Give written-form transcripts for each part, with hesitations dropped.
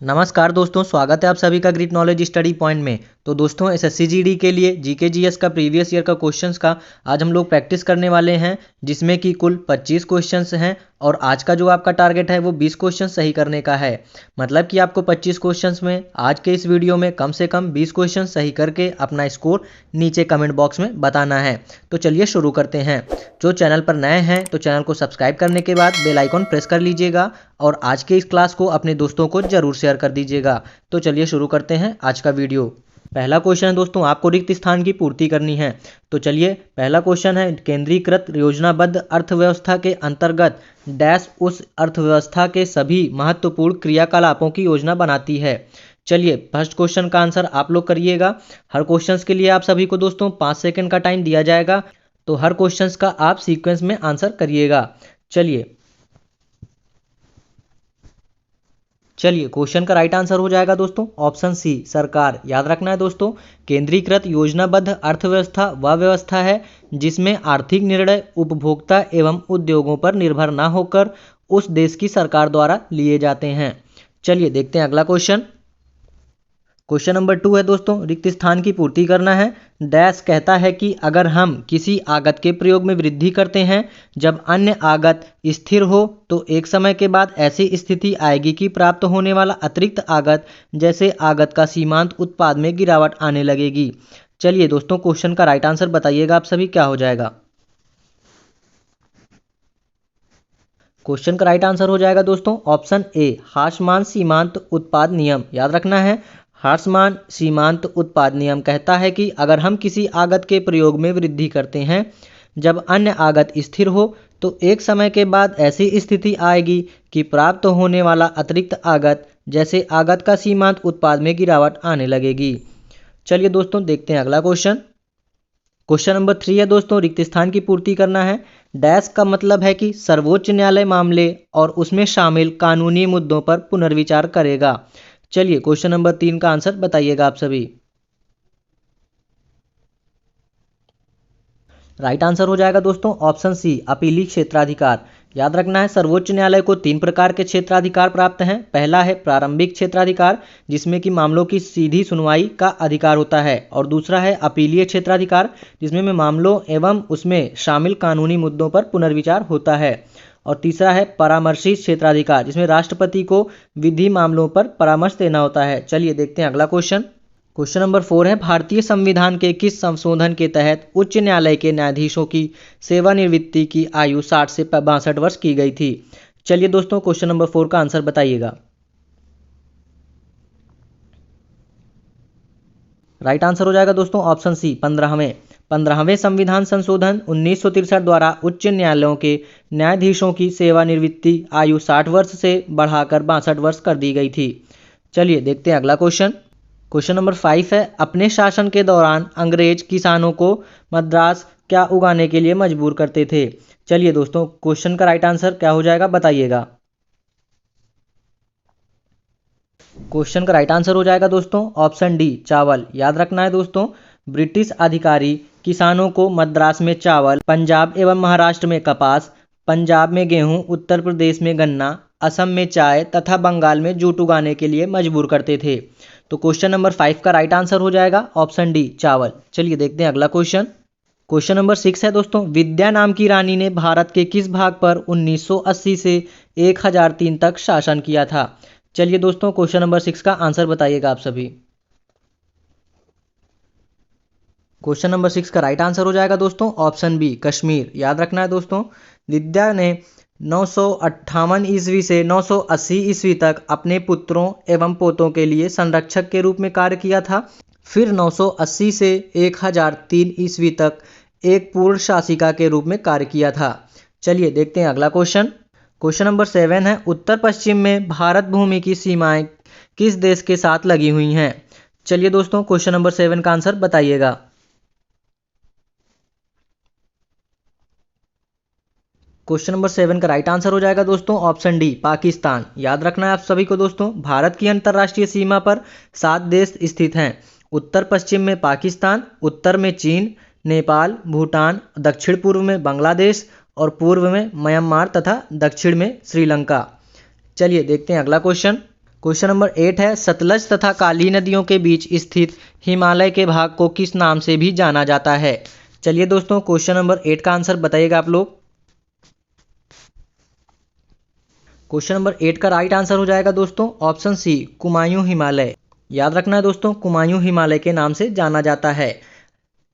नमस्कार दोस्तों, स्वागत है आप सभी का ग्रिट नॉलेज स्टडी पॉइंट में। तो दोस्तों एसएससी जीडी के लिए जीके जीएस का प्रीवियस ईयर का क्वेश्चंस का आज हम लोग प्रैक्टिस करने वाले हैं, जिसमें कि कुल 25 क्वेश्चंस हैं और आज का जो आपका टारगेट है वो 20 क्वेश्चन सही करने का है। मतलब कि आपको 25 क्वेश्चंस में आज के इस वीडियो में कम से कम 20 क्वेश्चन सही करके अपना स्कोर नीचे कमेंट बॉक्स में बताना है। तो चलिए शुरू करते हैं। जो चैनल पर नए हैं तो चैनल को सब्सक्राइब करने के बाद बेल आइकॉन प्रेस कर लीजिएगा और आज के इस क्लास को अपने दोस्तों को जरूर शेयर कर दीजिएगा। तो चलिए शुरू करते हैं आज का वीडियो। पहला क्वेश्चन है दोस्तों, आपको रिक्त स्थान की पूर्ति करनी है। तो चलिए पहला क्वेश्चन है, केंद्रीकृत योजनाबद्ध अर्थव्यवस्था के अंतर्गत डैश उस अर्थव्यवस्था के सभी महत्वपूर्ण क्रियाकलापों की योजना बनाती है। चलिए फर्स्ट क्वेश्चन का आंसर आप लोग करिएगा। हर क्वेश्चंस के लिए आप सभी को दोस्तों 5 सेकंड का टाइम दिया जाएगा, तो हर क्वेश्चंस का आप सीक्वेंस में आंसर करिएगा। चलिए क्वेश्चन का राइट आंसर हो जाएगा दोस्तों ऑप्शन सी, सरकार। याद रखना है दोस्तों, केंद्रीकृत योजनाबद्ध अर्थव्यवस्था वह व्यवस्था है जिसमें आर्थिक निर्णय उपभोक्ता एवं उद्योगों पर निर्भर न होकर उस देश की सरकार द्वारा लिए जाते हैं। चलिए देखते हैं अगला क्वेश्चन। क्वेश्चन नंबर 2 है दोस्तों, रिक्त स्थान की पूर्ति करना है। डैश कहता है कि अगर हम किसी आगत के प्रयोग में वृद्धि करते हैं जब अन्य आगत स्थिर हो तो एक समय के बाद ऐसी स्थिति आएगी कि प्राप्त होने वाला अतिरिक्त आगत जैसे आगत का सीमांत उत्पाद में गिरावट आने लगेगी। चलिए दोस्तों क्वेश्चन का राइट आंसर बताइएगा आप सभी, क्या हो जाएगा। क्वेश्चन का राइट आंसर हो जाएगा दोस्तों ऑप्शन ए, हासमान सीमांत उत्पाद नियम। याद रखना है, हासमान सीमांत उत्पाद नियम कहता है कि अगर हम किसी आगत के प्रयोग में वृद्धि करते हैं जब अन्य आगत स्थिर हो तो एक समय के बाद ऐसी स्थिति आएगी कि प्राप्त होने वाला अतिरिक्त आगत जैसे आगत का सीमांत उत्पाद में गिरावट आने लगेगी। चलिए दोस्तों देखते हैं अगला क्वेश्चन। क्वेश्चन नंबर 3 है दोस्तों, रिक्त स्थान की पूर्ति करना है। डैश का मतलब है कि सर्वोच्च न्यायालय मामले और उसमें शामिल कानूनी मुद्दों पर पुनर्विचार करेगा। चलिए क्वेश्चन नंबर 3 का आंसर बताइएगा आप सभी। राइट आंसर हो जाएगा दोस्तों ऑप्शन सी, अपीली क्षेत्राधिकार। याद रखना है, सर्वोच्च न्यायालय को 3 प्रकार के क्षेत्राधिकार प्राप्त हैं। पहला है प्रारंभिक क्षेत्राधिकार, जिसमें कि मामलों की सीधी सुनवाई का अधिकार होता है, और दूसरा है अपीलीय क्षेत्राधिकार, जिसमें मामलों एवं उसमें शामिल कानूनी मुद्दों पर पुनर्विचार होता है, और तीसरा है परामर्शी क्षेत्राधिकार, जिसमें राष्ट्रपति को विधि मामलों पर परामर्श देना होता है। चलिए देखते हैं अगला क्वेश्चन। क्वेश्चन नंबर 4 है, भारतीय संविधान के किस संशोधन के तहत उच्च न्यायालय के न्यायाधीशों की सेवानिवृत्ति की आयु 60 से 62 वर्ष की गई थी। चलिए दोस्तों क्वेश्चन नंबर 4 का आंसर बताइएगा। राइट आंसर हो जाएगा दोस्तों ऑप्शन सी, 15वें संविधान संशोधन 1963 द्वारा उच्च न्यायालयों के न्यायाधीशों की सेवानिवृत्ति आयु 60 वर्ष से बढ़ाकर 62 वर्ष कर दी गई थी। चलिए देखते हैं अगला क्वेश्चन। क्वेश्चन नंबर 5 है, अपने शासन के दौरान अंग्रेज किसानों को मद्रास क्या उगाने के लिए मजबूर करते थे। चलिए दोस्तों क्वेश्चन का राइट आंसर क्या हो जाएगा बताइएगा। क्वेश्चन का राइट आंसर हो जाएगा दोस्तों ऑप्शन डी, चावल। याद रखना है दोस्तों, ब्रिटिश अधिकारी किसानों को मद्रास में चावल, पंजाब एवं महाराष्ट्र में कपास, पंजाब में गेहूं, उत्तर प्रदेश में गन्ना, असम में चाय तथा बंगाल में जूट उगाने के लिए मजबूर करते थे। तो क्वेश्चन नंबर 5 का राइट आंसर हो जाएगा ऑप्शन डी, चावल। चलिए देखते हैं अगला क्वेश्चन। क्वेश्चन नंबर 6 है दोस्तों, विद्या नाम की रानी ने भारत के किस भाग पर 1980 से 1003 तक शासन किया था। चलिए दोस्तों क्वेश्चन नंबर 6 का आंसर बताइएगा आप सभी। क्वेश्चन नंबर 6 का राइट आंसर हो जाएगा दोस्तों ऑप्शन बी, कश्मीर। याद रखना है दोस्तों, विद्या ने 958 ईस्वी से 980 ईस्वी तक अपने पुत्रों एवं पोतों के लिए संरक्षक के रूप में कार्य किया था। फिर 980 से 1003 ईस्वी तक एक पूर्ण शासिका के रूप में कार्य किया था। चलिए देखते हैं अगला क्वेश्चन। क्वेश्चन नंबर 7 है, उत्तर पश्चिम में भारत भूमि की सीमाएं किस देश के साथ लगी हुई हैं। चलिए दोस्तों क्वेश्चन नंबर 7 का आंसर बताइएगा। क्वेश्चन नंबर 7 का राइट आंसर हो जाएगा दोस्तों ऑप्शन डी, पाकिस्तान। याद रखना है आप सभी को दोस्तों, भारत की अंतर्राष्ट्रीय सीमा पर 7 देश स्थित हैं। उत्तर पश्चिम में पाकिस्तान, उत्तर में चीन, नेपाल, भूटान, दक्षिण पूर्व में बांग्लादेश और पूर्व में म्यांमार तथा दक्षिण में श्रीलंका। चलिए देखते हैं अगला क्वेश्चन। क्वेश्चन नंबर 8 है, सतलज तथा काली नदियों के बीच स्थित हिमालय के भाग को किस नाम से भी जाना जाता है। चलिए दोस्तों क्वेश्चन नंबर 8 का आंसर बताइएगा आप लोग। क्वेश्चन नंबर 8 का राइट आंसर हो जाएगा दोस्तों ऑप्शन सी, कुमायूं हिमालय। याद रखना है दोस्तों, कुमायूं हिमालय के नाम से जाना जाता है।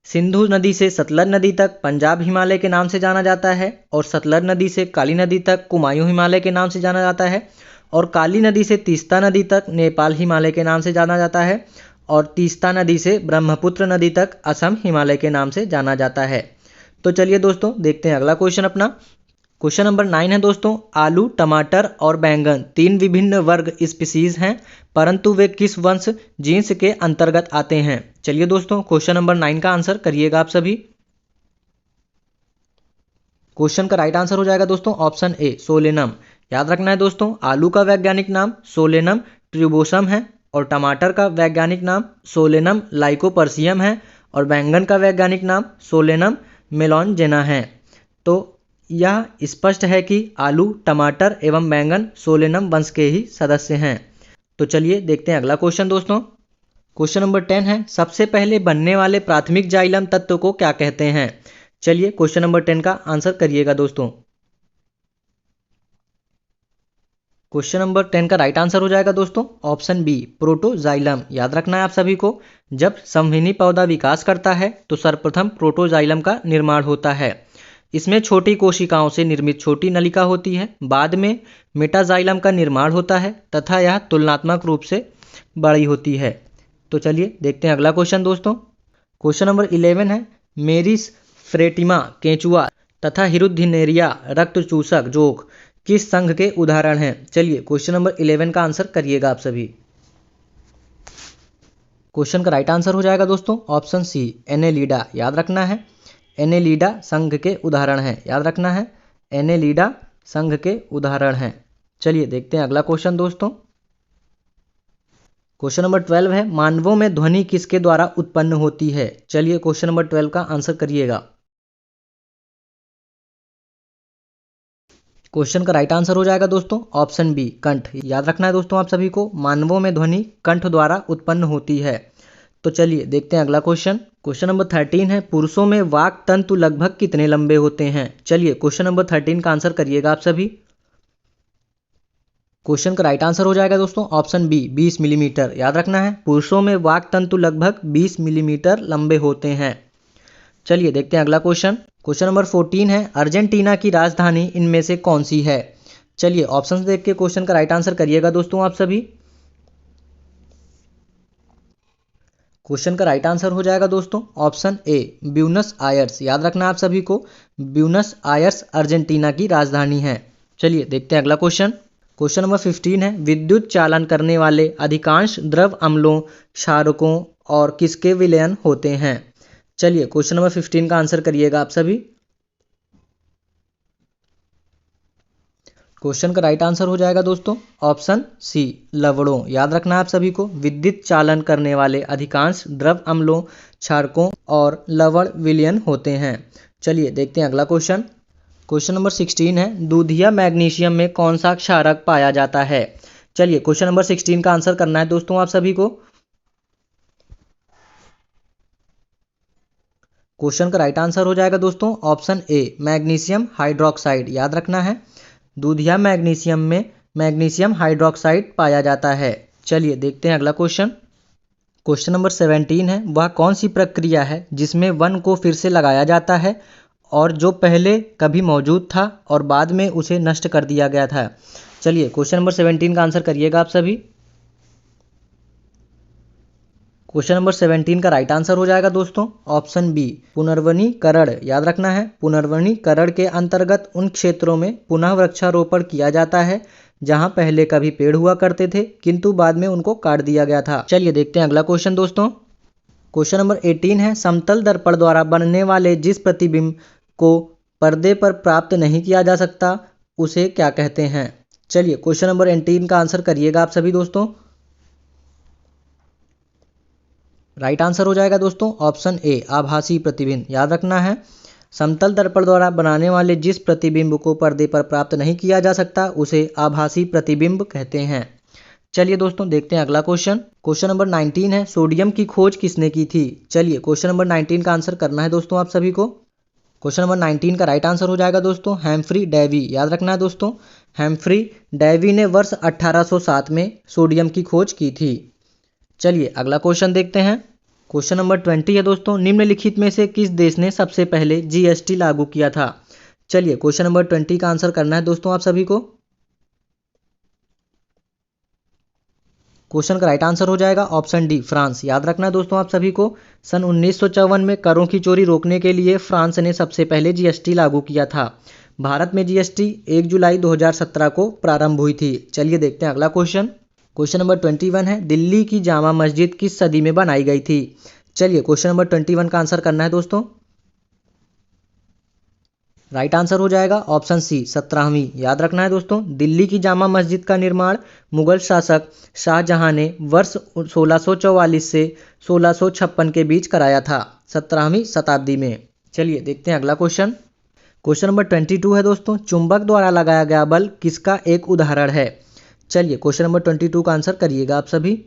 सिंधु नदी से सतलज नदी तक पंजाब हिमालय के नाम से जाना जाता है, और सतलज नदी से काली नदी तक कुमायूं हिमालय के नाम से जाना जाता है, और काली नदी से तीस्ता नदी तक नेपाल हिमालय के नाम से जाना जाता है, और तीस्ता नदी से ब्रह्मपुत्र नदी तक असम हिमालय के नाम से जाना जाता है। तो चलिए दोस्तों देखते हैं अगला क्वेश्चन अपना। क्वेश्चन नंबर 9 है दोस्तों, आलू, टमाटर और बैंगन 3 विभिन्न वर्ग स्पीसीज हैं, परंतु वे किस वंश जीन्स के अंतर्गत आते हैं। चलिए दोस्तों क्वेश्चन नंबर 9 का आंसर करिएगा आप सभी। क्वेश्चन का राइट आंसर हो जाएगा दोस्तों ऑप्शन ए, सोलेनम। याद रखना है दोस्तों, आलू का वैज्ञानिक नाम सोलेनम ट्यूबोसम है, और टमाटर का वैज्ञानिक नाम सोलेनम लाइकोपर्सियम है, और बैंगन का वैज्ञानिक नाम सोलेनम मेलॉनजेना है। तो यह स्पष्ट है कि आलू, टमाटर एवं बैंगन सोलेनम वंश के ही सदस्य हैं। तो चलिए देखते हैं अगला क्वेश्चन दोस्तों। क्वेश्चन नंबर 10 है, सबसे पहले बनने वाले प्राथमिक जाइलम तत्व को क्या कहते हैं। चलिए क्वेश्चन नंबर 10 का आंसर करिएगा दोस्तों। क्वेश्चन नंबर 10 का राइट आंसर हो जाएगा दोस्तों ऑप्शन बी, प्रोटोजाइलम। याद रखना है आप सभी को, जब संवहनी पौधा विकास करता है तो सर्वप्रथम प्रोटोजाइलम का निर्माण होता है। इसमें छोटी कोशिकाओं से निर्मित छोटी नलिका होती है। बाद में मेटाजाइलम का निर्माण होता है तथा यह तुलनात्मक रूप से बड़ी होती है। तो चलिए देखते हैं अगला क्वेश्चन दोस्तों। क्वेश्चन नंबर 11 है, मेरिस फ्रेटिमा केंचुआ तथा हिरुधिनेरिया रक्तचूसक जोक किस संघ के उदाहरण हैं। चलिए क्वेश्चन नंबर 11 का आंसर करिएगा आप सभी। क्वेश्चन का राइट आंसर हो जाएगा दोस्तों ऑप्शन सी, एनेलिडा। याद रखना है, एनेलिडा संघ के उदाहरण हैं। याद रखना है, एनेलिडा संघ के उदाहरण हैं। चलिए देखते हैं अगला क्वेश्चन दोस्तों। क्वेश्चन नंबर 12 है, मानवों में ध्वनि किसके द्वारा उत्पन्न होती है। चलिए क्वेश्चन नंबर 12 का आंसर करिएगा। क्वेश्चन का राइट आंसर हो जाएगा दोस्तों ऑप्शन बी, कंठ। याद रखना है दोस्तों आप सभी को, मानवों में ध्वनि कंठ द्वारा उत्पन्न होती है। तो चलिए देखते हैं अगला क्वेश्चन। क्वेश्चन नंबर 13 है, पुरुषों में वाक तंतु लगभग कितने लंबे होते हैं। चलिए क्वेश्चन नंबर 13 का आंसर करिएगा आप सभी। क्वेश्चन का राइट आंसर हो जाएगा दोस्तों ऑप्शन बी, 20 मिलीमीटर। याद रखना है, पुरुषों में वाक तंतु लगभग 20 मिलीमीटर लंबे होते हैं। चलिए देखते हैं अगला क्वेश्चन। क्वेश्चन नंबर 14 है, अर्जेंटीना की राजधानी इनमें से कौन सी है। चलिए ऑप्शन देख के क्वेश्चन का राइट आंसर करिएगा दोस्तों आप सभी। क्वेश्चन का राइट आंसर हो जाएगा दोस्तों ऑप्शन ए, ब्यूनस आयर्स। याद रखना आप सभी को, ब्यूनस आयर्स अर्जेंटीना की राजधानी है। चलिए देखते हैं अगला क्वेश्चन। क्वेश्चन नंबर 15 है, विद्युत चालन करने वाले अधिकांश द्रव अम्लों, क्षारकों और किसके विलयन होते हैं। चलिए क्वेश्चन नंबर 15 का आंसर करिएगा आप सभी। क्वेश्चन का राइट आंसर हो जाएगा दोस्तों ऑप्शन सी, लवणों। याद रखना है आप सभी को, विद्युत चालन करने वाले अधिकांश द्रव अम्लों, क्षारकों और लवण विलयन होते हैं। चलिए देखते हैं अगला क्वेश्चन। क्वेश्चन नंबर 16 है, दूधिया मैग्नीशियम में कौन सा क्षारक पाया जाता है। चलिए क्वेश्चन नंबर 16 का आंसर करना है दोस्तों आप सभी को। क्वेश्चन का राइट आंसर हो जाएगा दोस्तों ऑप्शन ए, मैग्नीशियम हाइड्रोक्साइड। याद रखना है, दूधिया मैग्नीशियम में मैग्नीशियम हाइड्रोक्साइड पाया जाता है। चलिए देखते हैं अगला क्वेश्चन। क्वेश्चन नंबर 17 है, वह कौन सी प्रक्रिया है जिसमें वन को फिर से लगाया जाता है और जो पहले कभी मौजूद था और बाद में उसे नष्ट कर दिया गया था। चलिए क्वेश्चन नंबर 17 का आंसर करिएगा आप सभी। क्वेश्चन नंबर 17 का राइट आंसर हो जाएगा दोस्तों ऑप्शन बी, पुनर्वनीकरण। याद रखना है, पुनर्वनीकरण के अंतर्गत उन क्षेत्रों में पुनः वृक्षारोपण किया जाता है जहां पहले कभी पेड़ हुआ करते थे किंतु बाद में उनको काट दिया गया था। चलिए देखते हैं अगला क्वेश्चन दोस्तों। क्वेश्चन नंबर 18 है, समतल दर्पण द्वारा बनने वाले जिस प्रतिबिंब को पर्दे पर प्राप्त नहीं किया जा सकता उसे क्या कहते हैं। चलिए क्वेश्चन नंबर 18 का आंसर करिएगा आप सभी दोस्तों। राइट आंसर हो जाएगा दोस्तों ऑप्शन ए, आभासी प्रतिबिंब। याद रखना है, समतल दर्पण द्वारा बनाने वाले जिस प्रतिबिंब को पर्दे पर प्राप्त नहीं किया जा सकता उसे आभासी प्रतिबिंब कहते हैं। चलिए दोस्तों देखते हैं अगला क्वेश्चन। क्वेश्चन नंबर 19 है, सोडियम की खोज किसने की थी। चलिए क्वेश्चन नंबर 19 का आंसर करना है दोस्तों आप सभी को। क्वेश्चन नंबर 19 का राइट आंसर हो जाएगा दोस्तों हैम्फ्री डेवी। याद रखना है दोस्तों, हैम्फ्री डेवी ने वर्ष 1807 में सोडियम की खोज की थी। चलिए अगला क्वेश्चन देखते हैं। क्वेश्चन नंबर 20 है दोस्तों, निम्नलिखित में से किस देश ने सबसे पहले जीएसटी लागू किया था। चलिए क्वेश्चन नंबर 20 का आंसर करना है दोस्तों आप सभी को। क्वेश्चन का राइट आंसर हो जाएगा ऑप्शन डी फ्रांस। याद रखना है दोस्तों आप सभी को, सन 1954 में करों की चोरी रोकने के लिए फ्रांस ने सबसे पहले जीएसटी लागू किया था। भारत में जीएसटी 1 जुलाई 2017 को प्रारंभ हुई थी। चलिए देखते हैं अगला क्वेश्चन। क्वेश्चन नंबर 21 है, दिल्ली की जामा मस्जिद किस सदी में बनाई गई थी। चलिए क्वेश्चन नंबर 21 का आंसर करना है दोस्तों। राइट आंसर हो जाएगा ऑप्शन सी 17वीं। याद रखना है दोस्तों, दिल्ली की जामा मस्जिद का निर्माण मुगल शासक शाहजहां ने वर्ष 1644 से 1656 के बीच कराया था, 17वीं शताब्दी में। चलिए देखते हैं अगला क्वेश्चन। क्वेश्चन नंबर 22 है दोस्तों, चुंबक द्वारा लगाया गया बल किसका एक उदाहरण है। चलिए क्वेश्चन नंबर 22 का आंसर करिएगा आप सभी।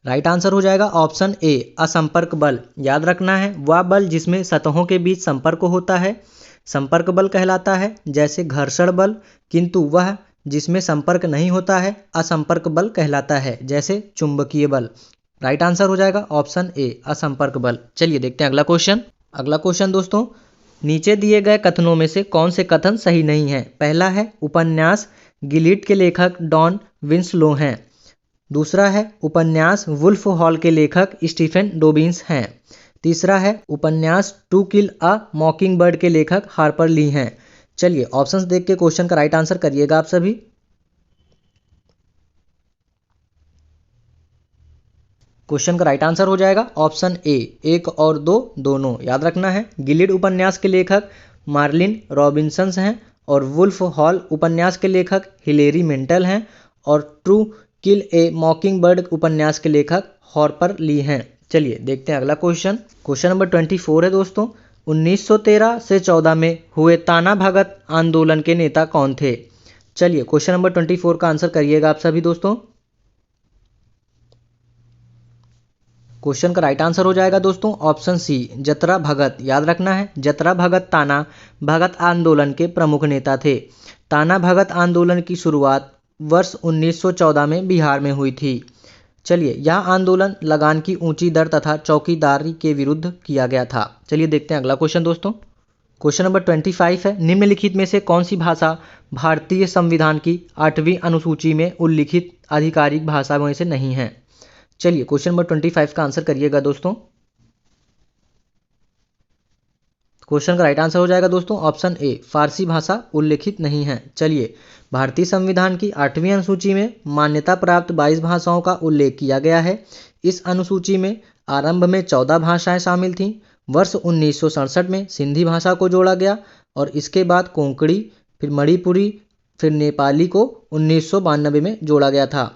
राइट आंसर हो जाएगा ऑप्शन ए असंपर्क बल। याद रखना है, वह बल जिसमें सतहों के बीच संपर्क होता है संपर्क बल कहलाता है, जैसे घर्षण बल, किंतु वह जिसमें संपर्क नहीं होता है असंपर्क बल कहलाता है, जैसे चुंबकीय बल। राइट आंसर हो जाएगा ऑप्शन ए असंपर्क बल। चलिए देखते हैं अगला क्वेश्चन। अगला क्वेश्चन दोस्तों, नीचे दिए गए कथनों में से कौन से कथन सही नहीं है। पहला है, उपन्यास गिलिड के लेखक डॉन विंसलो हैं। दूसरा है, उपन्यास वुल्फ हॉल के लेखक स्टीफन डोबिन्स हैं। तीसरा है, उपन्यास टू किल अ मॉकिंग बर्ड के लेखक हार्पर ली हैं। चलिए ऑप्शंस देख के क्वेश्चन का राइट आंसर करिएगा आप सभी। क्वेश्चन का राइट आंसर हो जाएगा ऑप्शन ए 1 और 2 दोनों। याद रखना है, गिलिड उपन्यास के लेखक मार्लिन रॉबिन्सन हैं और वुल्फ हॉल उपन्यास के लेखक हिलेरी मेंटल हैं और ट्रू किल ए मॉकिंग बर्ड उपन्यास के लेखक हार्पर ली हैं। चलिए देखते हैं अगला क्वेश्चन। क्वेश्चन नंबर 24 है दोस्तों, 1913 से 14 में हुए ताना भगत आंदोलन के नेता कौन थे। चलिए क्वेश्चन नंबर 24 का आंसर करिएगा आप सभी दोस्तों। क्वेश्चन का राइट आंसर हो जाएगा दोस्तों ऑप्शन सी जतरा भगत। याद रखना है, जतरा भगत ताना भगत आंदोलन के प्रमुख नेता थे। ताना भगत आंदोलन की शुरुआत वर्ष 1914 में बिहार में हुई थी। चलिए, यह आंदोलन लगान की ऊंची दर तथा चौकीदारी के विरुद्ध किया गया था। चलिए देखते हैं अगला क्वेश्चन दोस्तों। क्वेश्चन नंबर 25 है, निम्नलिखित में से कौन सी भाषा भारतीय संविधान की 8वीं अनुसूची में उल्लिखित आधिकारिक भाषा में से नहीं है। चलिए क्वेश्चन नंबर 25 का आंसर करिएगा दोस्तों। क्वेश्चन का राइट आंसर हो जाएगा दोस्तों ऑप्शन ए फारसी भाषा उल्लेखित नहीं है। चलिए, भारतीय संविधान की 8वीं अनुसूची में मान्यता प्राप्त 22 भाषाओं का उल्लेख किया गया है। इस अनुसूची में आरंभ में 14 भाषाएं शामिल थीं। वर्ष 1967 में सिंधी भाषा को जोड़ा गया और इसके बाद कोंकणी, फिर मणिपुरी, फिर नेपाली को 1992 में जोड़ा गया था।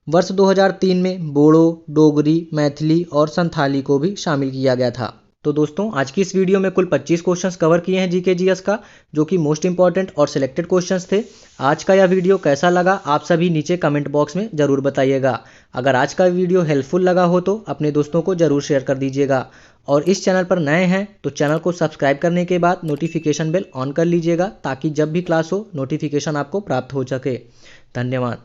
वर्ष 2003 में बोडो, डोगरी, मैथिली और संथाली को भी शामिल किया गया था। तो दोस्तों, आज की इस वीडियो में कुल 25 क्वेश्चंस कवर किए हैं जीके जीएस का, जो कि मोस्ट इंपॉर्टेंट और सिलेक्टेड क्वेश्चंस थे। आज का यह वीडियो कैसा लगा आप सभी नीचे कमेंट बॉक्स में ज़रूर बताइएगा। अगर आज का वीडियो हेल्पफुल लगा हो तो अपने दोस्तों को ज़रूर शेयर कर दीजिएगा और इस चैनल पर नए हैं तो चैनल को सब्सक्राइब करने के बाद नोटिफिकेशन बेल ऑन कर लीजिएगा ताकि जब भी क्लास हो नोटिफिकेशन आपको प्राप्त हो सके। धन्यवाद।